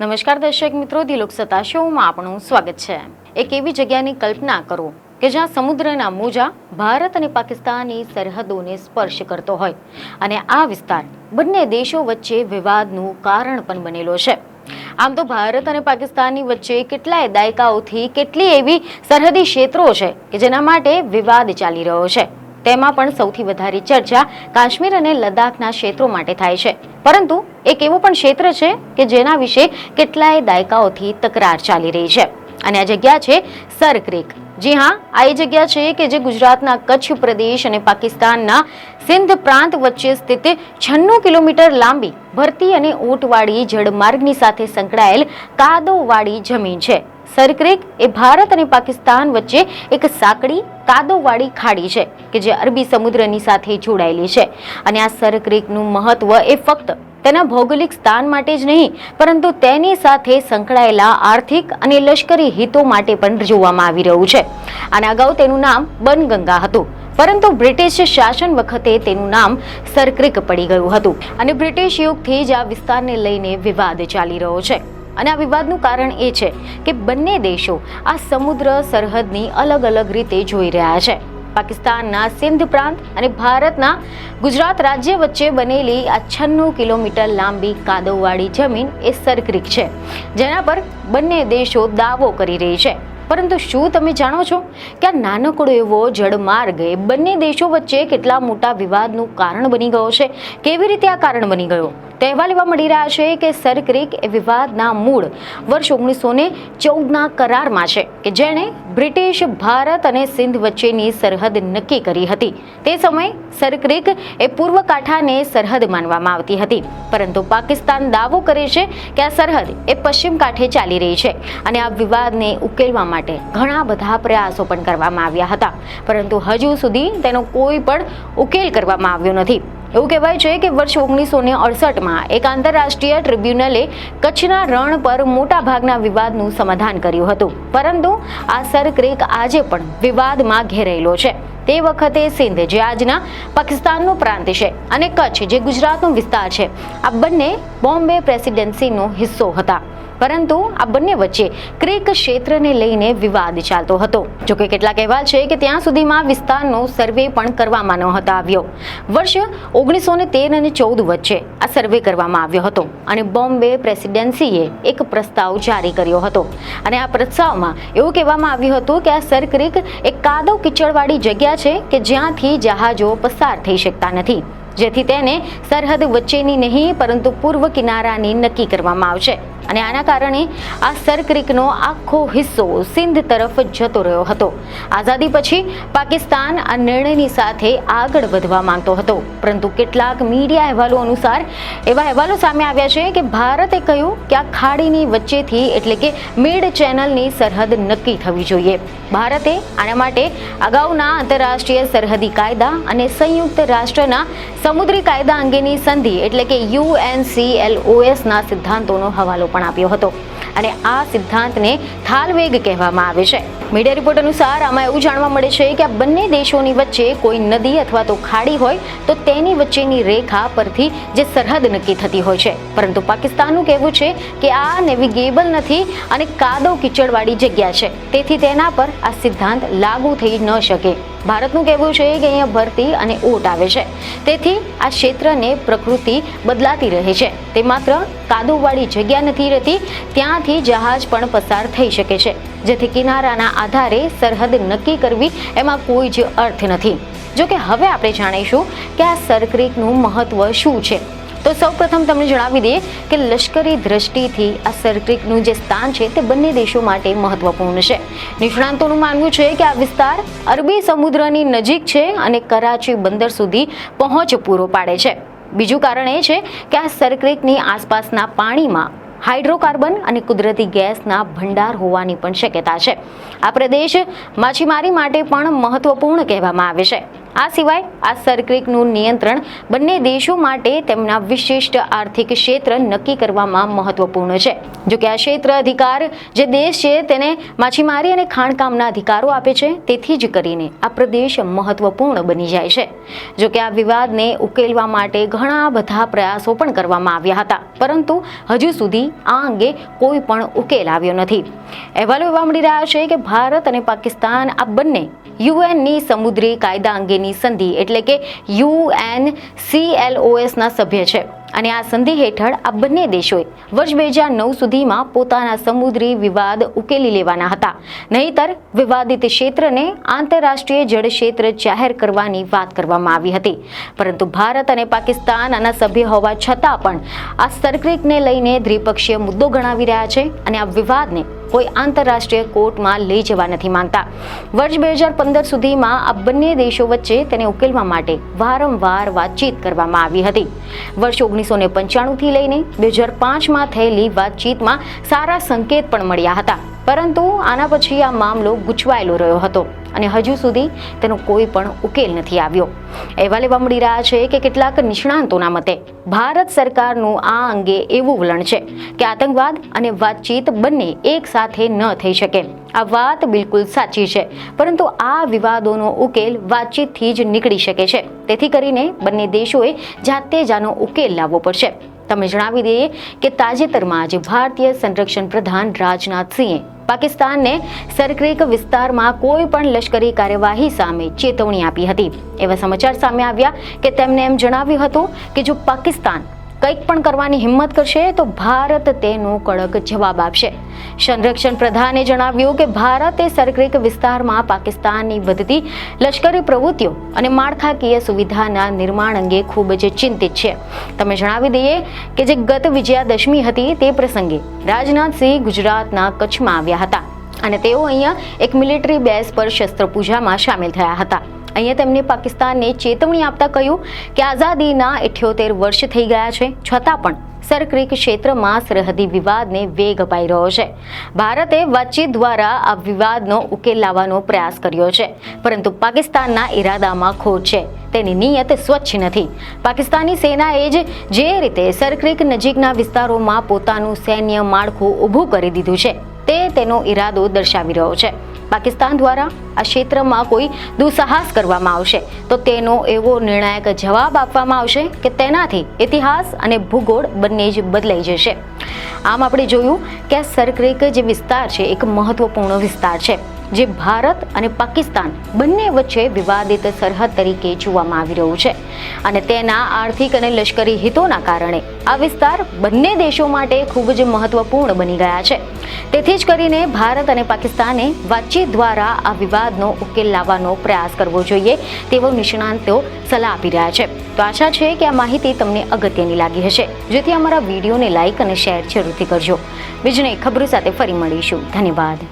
નમસ્કાર દર્શક મિત્રો, દિલોક સત્તા શોમાં આપનું સ્વાગત છે। એક એવી જગ્યાની કલ્પના કરો કે જ્યાં સમુદ્રના મોજા ભારત અને પાકિસ્તાનની સરહદોને સ્પર્શ કરતો હોય અને આ વિસ્તાર બંને દેશો વચ્ચે વિવાદનું કારણ પણ બનેલો છે। આમ તો ભારત અને પાકિસ્તાનની વચ્ચે કેટલાય દાયકાઓથી કેટલી એવી સરહદી ક્ષેત્રો છે કે જેના માટે વિવાદ ચાલી રહ્યો છે। તેમાં પણ સૌથી વધારે ચર્ચા કાશ્મીર અને લદ્દાખના ક્ષેત્રો માટે થાય છે, પરંતુ એક એવો પણ ક્ષેત્ર છે કે જેના વિશે કેટલાય દાયકાઓથી તકરાર ચાલી રહી છે અને આ જગ્યા છે સર ક્રીક। જી હા, આ એ જગ્યા છે કે જે ગુજરાતના કચ્છ પ્રદેશ અને પાકિસ્તાનના સિંધ પ્રાંત વચ્ચે સ્થિત 96 કિલોમીટર લાંબી ભરતી અને ઊંટવાળી જળમાર્ગની સાથે સંકળાયેલ કાદવવાળી જમીન છે। સર ક્રીક એ ભારત અને પાકિસ્તાન વચ્ચે એક સાંકડી કાદવવાળી ખાડી છે કે જે અરબી સમુદ્રની સાથે જોડાયેલી છે અને આ સર ક્રીકનું મહત્વ એ ફક્ત તેના ભૌગોલિક સ્થાન માટે જ નહીં, પરંતુ તેની સાથે સંકળાયેલા આર્થિક અને લશ્કરી હિતો માટે પણ જોવામાં આવી રહ્યું છે। અને અગાઉ તેનું નામ બનગંગા હતું, પરંતુ બ્રિટિશ શાસન વખતે તેનું નામ સર ક્રીક પડી ગયું હતું અને બ્રિટિશ યુગથી જ આ વિસ્તારને લઈને વિવાદ ચાલી રહ્યો છે। અને આ વિવાદનું કારણ એ છે કે બંને દેશો આ સમુદ્ર સરહદની અલગ અલગ રીતે જોઈ રહ્યા છે। પાકિસ્તાનના સિંધ પ્રાંત અને ભારતના ગુજરાત રાજ્ય વચ્ચે બનેલી આ 96 કિલોમીટર લાંબી કાદવવાળી જમીન એ સર ક્રીક છે, જેના પર બંને દેશો દાવો કરી રહી છે। પરંતુ શું તમે જાણો છો કે આ નાનકડો એવો જળમાર્ગ એ બંને દેશો વચ્ચે કેટલા મોટા વિવાદનું કારણ બની ગયો છે? કેવી રીતે આ કારણ બની ગયો? તો અહેવાલ એવા મળી રહ્યા છે કે સર ક્રીક એ વિવાદના મૂળ વર્ષ 1914ના કરારમાં છે કે જેણે બ્રિટિશ ભારત અને સિંધ વચ્ચેની સરહદ નક્કી કરી હતી। તે સમયે સર ક્રીક એ પૂર્વ કાંઠાને સરહદ માનવામાં આવતી હતી, પરંતુ પાકિસ્તાન દાવો કરે છે કે આ સરહદ એ પશ્ચિમ કાંઠે ચાલી રહી છે અને આ વિવાદને ઉકેલવા માટે ઘણા બધા પ્રયાસો પણ કરવામાં આવ્યા હતા, પરંતુ હજુ સુધી તેનો કોઈ પણ ઉકેલ કરવામાં આવ્યો નથી। એવું કહેવાય છે કે વર્ષ 1968માં એક આંતરરાષ્ટ્રીય ટ્રિબ્યુનલે કચ્છના રણ પર મોટા ભાગના વિવાદનું સમાધાન કર્યું હતું, પરંતુ આ સર ક્રીક આજે પણ વિવાદમાં ઘેરાયેલો છે। તે વખતે સિંધ, જે આજના પાકિસ્તાનનો પ્રાંત છે, અને કચ્છ, જે ગુજરાતનો વિસ્તાર છે, આ બંને બોમ્બે પ્રેસિડેન્સીનો હિસ્સો હતા, પરંતુ આ બંને વચ્ચે ક્રીક ક્ષેત્રને લઈને વિવાદ ચાલતો હતો। જોકે કેટલાક અહેવાલ છે કે ત્યાં સુધીમાં વિસ્તારનો સર્વે પણ કરવામાં ન હતો આવ્યો। વર્ષ 1913 અને 14 વચ્ચે આ સર્વે કરવામાં આવ્યો હતો અને બોમ્બે પ્રેસિડેન્સીએ એક પ્રસ્તાવ જારી કર્યો હતો અને આ પ્રસ્તાવમાં એવું કહેવામાં આવ્યું હતું કે આ સર ક્રીક એક કાદવ કીચડવાળી જગ્યા છે કે જ્યાંથી જહાજો પસાર થઈ શકતા નથી, જેથી તેને સરહદ વચ્ચેની નહીં પરંતુ પૂર્વ કિનારાની નક્કી કરવામાં આવશે અને આના કારણે આ સર ક્રીકનો આખો હિસ્સો સિંધ તરફ જતો રહ્યો હતો। આઝાદી પછી પાકિસ્તાન આ નિર્ણયની સાથે આગળ વધવા માંગતો હતો, પરંતુ કેટલાક મીડિયા અહેવાલો અનુસાર એવા અહેવાલો સામે આવ્યા છે કે ભારતે કહ્યું કે આ ખાડીની વચ્ચેથી એટલે કે મિડ ચેનલની સરહદ નક્કી થવી જોઈએ। ભારતે આના માટે અગાઉના આંતરરાષ્ટ્રીય સરહદી કાયદા અને સંયુક્ત રાષ્ટ્રના સમુદ્રી કાયદા અંગેની સંધિ એટલે કે UNCLOSના સિદ્ધાંતોનો હવાલો પણ આપ્યો હતો અને આ સિદ્ધાંતને થાલવેગ કહેવામાં આવે છે। મીડિયા રિપોર્ટ અનુસાર આમાં એવું જાણવા મળે છે કે આ બંને દેશોની વચ્ચે કોઈ નદી અથવા તો ખાડી હોય તો તેની વચ્ચેની રેખા પરથી જે સરહદ નક્કી થતી હોય છે, પરંતુ પાકિસ્તાનનું કહેવું છે કે આ નેવિગેબલ નથી અને કાદવ કીચડવાળી જગ્યા છે, તેથી તેના પર આ સિદ્ધાંત લાગુ થઈ ન શકે। ભારતનું કહેવું છે કે અહીંયા ભરતી અને ઊંટ આવે છે, તેથી આ ક્ષેત્રને પ્રકૃતિ બદલાતી રહે છે, તે માત્ર કાદવવાળી જગ્યા નથી રહેતી, ત્યાંથી જહાજ પણ પસાર થઈ શકે છે, જેથી કિનારાના આધારે સરહદ નક્કી કરવી એમાં કોઈ જ અર્થ નથી। જો કે હવે આપણે જાણીશું કે આ સર ક્રીકનું મહત્વ શું છે। તો સૌપ્રથમ તમને જણાવી દઈએ કે લશ્કરી દ્રષ્ટિથી આ સર ક્રીકનું જે સ્થાન છે તે બંને દેશો માટે મહત્વપૂર્ણ છે। નિષ્ણાંતોનું માનવું છે કે આ વિસ્તાર અરબી સમુદ્રની નજીક છે અને કરાચી બંદર સુધી પહોંચ પૂરો પાડે છે। બીજું કારણ એ છે કે આ સર ક્રીકની આસપાસના પાણીમાં હાઇડ્રોકાર્બન અને કુદરતી ગેસના ભંડાર હોવાની પણ શક્યતા છે। આ પ્રદેશ માછીમારી માટે પણ મહત્વપૂર્ણ કહેવામાં આવે છે। આ સિવાય આ સરક્રિકનું નિયંત્રણ બંને દેશો માટે તેમના વિશિષ્ટ આર્થિક ક્ષેત્ર નક્કી કરવામાં મહત્વપૂર્ણ છે. જોકે આ ક્ષેત્ર અધિકાર જે દેશ છે તેને માછીમારી અને ખાણકામના અધિકારો આપે છે, તેથી જ કરીને આ પ્રદેશ મહત્વપૂર્ણ બની જાય છે. જોકે આ વિવાદને ઉકેલવા માટે ઘણા બધા પ્રયાસો પણ કરવામાં આવ્યા હતા, પરંતુ હજુ સુધી આ અંગે કોઈ પણ ઉકેલ આવ્યો નથી. અહેવાલો એવા મળી રહ્યા છે કે ભારત અને પાકિસ્તાન આ બંને યુએનની સમુદ્રી કાયદા અંગેની સંધિ એટલે કે UNCLOS ના સભ્ય છે અને આ સંધિ હેઠળ આ બંને દેશોએ વર્ષ 2009 સુધીમાં પોતાના સમુદ્રી વિવાદ ઉકેલી લેવાના હતા. નહીંતર વિવાદિત ક્ષેત્રને આંતરરાષ્ટ્રીય જળ ક્ષેત્ર જાહેર કરવાની વાત કરવામાં આવી હતી. પરંતુ ભારત અને પાકિસ્તાન આના સભ્ય હોવા છતાં પણ આ સરક્રિકને લઈને દ્વિપક્ષીય મુદ્દો ગણાવી રહ્યા છે અને આ વિવાદને કોઈ આંતરરાષ્ટ્રીય કોર્ટમાં લઈ જવા નથી માંગતા. વર્ષ 2015 સુધીમાં આ બંને દેશો વચ્ચે તેને ઉકેલવા માટે વારંવાર વાતચીત કરવામાં આવી હતી. વર્ષ 1995 થી લઈને 2005માં થયેલી વાતચીતમાં સારા સંકેત પણ મળ્યા હતા, પરંતુ આના પછી આ મામલો ગૂંચવાયેલો રહ્યો હતો અને હજુ સુધી તેનો કોઈ પણ ઉકેલ નથી આવ્યો. અહેવાલ એવા મળી રહ્યા છે કે કેટલાક નિષ્ણાંતોના મતે ભારત સરકારનું આ અંગે એવું વલણ છે કે આતંકવાદ અને વાતચીત બંને એક સાથે ન થઈ શકે. આ વાત બિલકુલ સાચી છે, પરંતુ આ વિવાદોનો ઉકેલ વાતચીતથી જ નીકળી શકે છે. તેથી કરીને બંને દેશોએ જાતે જ આનો ઉકેલ લાવવો પડશે. તમે જણાવી દઈએ કે તાજેતરમાં જ ભારતીય સંરક્ષણ પ્રધાન રાજનાથ સિંહે પાકિસ્તાનને સરક્રિક વિસ્તારમાં કોઈ પણ લશ્કરી કાર્યવાહી સામે ચેતવણી આપી હતી. એવા સમાચાર સામે આવ્યા કે તેમણે એમ જણાવ્યું હતું કે જો પાકિસ્તાન કંઈક પણ કરવાની હિંમત કરશે તો ભારત તેનો કડક જવાબ આપશે. સંરક્ષણ પ્રધાને જણાવ્યું કે ભારતે સરક્રિક વિસ્તારમાં પાકિસ્તાનની વધતી લશ્કરી પ્રવૃત્તિઓ અને માળખાકીય સુવિધાના નિર્માણ અંગે ખૂબ જ ચિંતિત છે. તમે જણાવી દઈએ કે જે ગત વિજયાદશમી હતી તે પ્રસંગે રાજનાથસિંહ ગુજરાતના કચ્છમાં આવ્યા હતા અને તેઓ અહીંયા એક મિલિટરી બેઝ પર શસ્ત્રપૂજામાં સામેલ થયા હતા. અહીંયા તેમણે પાકિસ્તાનને ચેતવણી આપતા કહ્યું કે આઝાદીના 78 વર્ષ થઈ ગયા છે, છતાં પણ સરક્રિક ક્ષેત્રમાં સરહદી વિવાદને વેગ અપાઈ રહ્યો છે. ભારતે વાતચીત દ્વારા આ વિવાદનો ઉકેલ લાવવાનો પ્રયાસ કર્યો છે, પરંતુ પાકિસ્તાનના ઈરાદામાં ખોટ છે. તેની નિયત સ્વચ્છ નથી. પાકિસ્તાની સેનાએ જે રીતે સરક્રિક નજીકના વિસ્તારોમાં પોતાનું સૈન્ય માળખું ઊભું કરી દીધું છે, તે તેનો ઈરાદો દર્શાવી રહ્યો છે. પાકિસ્તાન દ્વારા આ ક્ષેત્રમાં કોઈ દુસ્સાહસ કરવામાં આવશે તો તેનો એવો નિર્ણાયક જવાબ આપવામાં આવશે કે તેનાથી ઇતિહાસ અને ભૂગોળ બંને જ બદલાઈ જશે. આમ આપણે જોયું કે આ સરક્રિક જે વિસ્તાર છે એક મહત્વપૂર્ણ વિસ્તાર છે, જે ભારત અને પાકિસ્તાન બંને વચ્ચે વિવાદિત સરહદ તરીકે જોવામાં આવી રહ્યું છે અને તેના આર્થિક અને લશ્કરી હિતોના કારણે આ વિસ્તાર બંને દેશો માટે ખૂબ જ મહત્વપૂર્ણ બની ગયા છે. તેથી જ કરીને ભારત અને પાકિસ્તાને વાતચીત દ્વારા આ વિવાદનો ઉકેલ લાવવાનો પ્રયાસ કરવો જોઈએ તેવો નિષ્ણાંતો સલાહ આપી રહ્યા છે. તો આશા છે કે આ માહિતી તમને અગત્યની લાગી હશે, જેથી અમારા વિડીયોને લાઇક અને શેર જરૂરથી કરજો. બીજને ખબરો સાથે ફરી મળીશું. ધન્યવાદ.